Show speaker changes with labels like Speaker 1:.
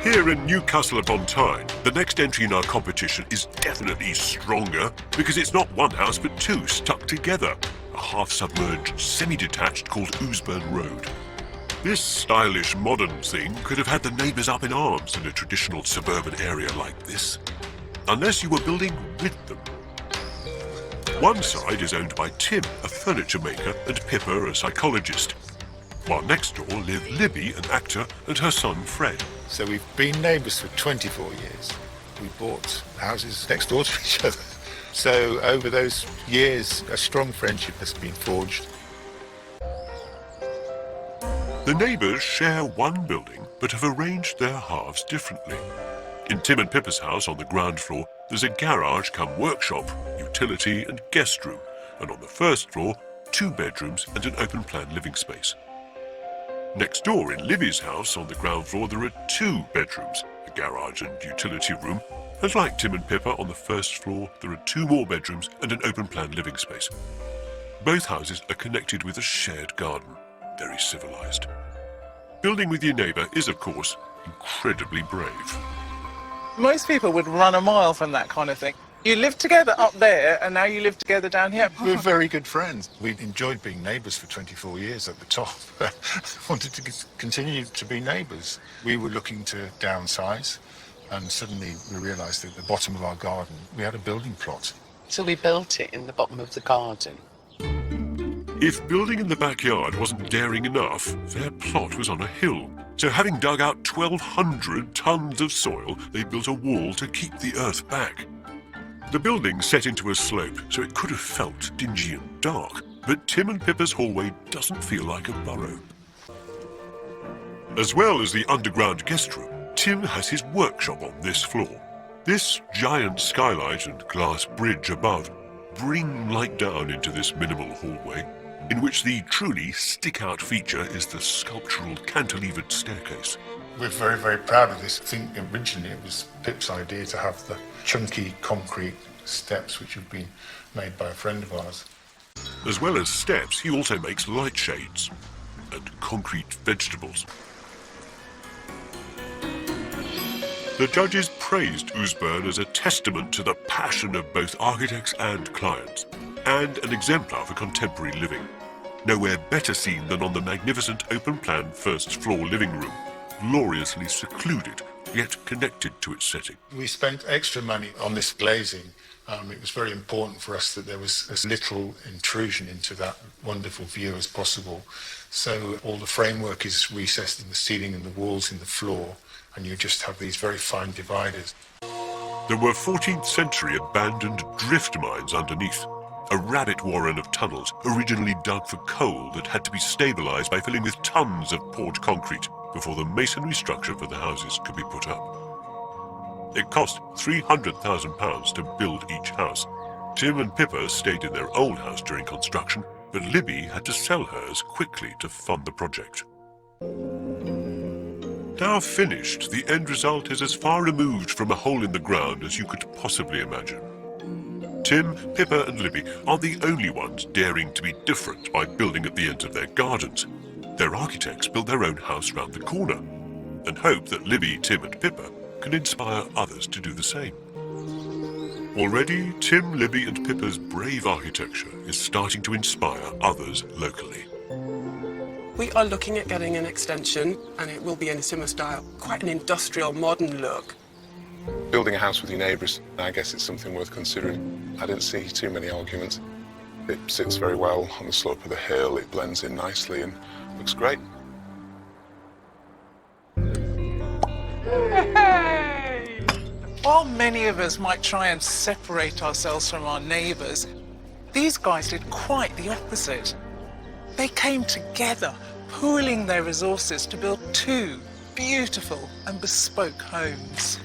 Speaker 1: Here in Newcastle upon Tyne, the next entry in our competition is definitely stronger because it's not one house but two stuck together. A half-submerged, semi-detached called Ousburn Road. This stylish modern thing could have had the neighbours up in arms in a traditional suburban area like this. Unless you were building with them. One side is owned by Tim, a furniture maker, and Pippa, a psychologist. While next door live Libby, an actor, and her son Fred.
Speaker 2: So we've been neighbours for 24 years. We bought houses next door to each other. So over those years, a strong friendship has been forged.
Speaker 1: The neighbours share one building, but have arranged their halves differently. In Tim and Pippa's house on the ground floor, there's a garage come workshop, utility and guest room, and on the first floor, 2 bedrooms and an open-plan living space. Next door in Livy's house on the ground floor, there are 2 bedrooms, a garage and utility room, and like Tim and Pippa on the first floor, there are 2 more bedrooms and an open-plan living space. Both houses are connected with a shared garden, very civilised. Building with your neighbour is, of course, incredibly brave.
Speaker 3: Most people would run a mile from that kind of thing. You live together up there, and now you live together down here.
Speaker 2: We're very good friends. We enjoyed being neighbours for 24 years at the top. Wanted to continue to be neighbours. We were looking to downsize, and suddenly we realised that at the bottom of our garden, we had a building plot.
Speaker 4: So we built it in the bottom of the garden.
Speaker 1: If building in the backyard wasn't daring enough, their plot was on a hill. So having dug out 1,200 tons of soil, they built a wall to keep the earth back. The building set into a slope, so it could have felt dingy and dark, but Tim and Pippa's hallway doesn't feel like a burrow. As well as the underground guest room, Tim has his workshop on this floor. This giant skylight and glass bridge above bring light down into this minimal hallway, in which the truly stick-out feature is the sculptural cantilevered staircase.
Speaker 2: We're very, very proud of this. I think originally it was Pip's idea to have the chunky concrete steps which have been made by a friend of ours.
Speaker 1: As well as steps, he also makes light shades and concrete vegetables. The judges praised Ousburn as a testament to the passion of both architects and clients, and an exemplar for contemporary living. Nowhere better seen than on the magnificent open-plan first-floor living room, gloriously secluded, yet connected to its setting.
Speaker 2: We spent extra money on this glazing. It was very important for us that there was as little intrusion into that wonderful view as possible. So all the framework is recessed in the ceiling and the walls in the floor, and you just have these very fine dividers.
Speaker 1: There were 14th century abandoned drift mines underneath, a rabbit warren of tunnels originally dug for coal that had to be stabilised by filling with tons of poured concrete before the masonry structure for the houses could be put up. It cost £300,000 to build each house. Tim and Pippa stayed in their old house during construction, but Libby had to sell hers quickly to fund the project. Now finished, the end result is as far removed from a hole in the ground as you could possibly imagine. Tim, Pippa and Libby are the only ones daring to be different by building at the ends of their gardens. Their architects built their own house round the corner and hope that Libby, Tim and Pippa can inspire others to do the same. Already, Tim, Libby and Pippa's brave architecture is starting to inspire others locally.
Speaker 5: We are looking at getting an extension, and it will be in a similar style, quite an industrial, modern look.
Speaker 6: Building a house with your neighbours, I guess it's something worth considering. I didn't see too many arguments. It sits very well on the slope of the hill, it blends in nicely and looks great.
Speaker 3: Hey! While many of us might try and separate ourselves from our neighbours, these guys did quite the opposite. They came together, pooling their resources to build 2 beautiful and bespoke homes.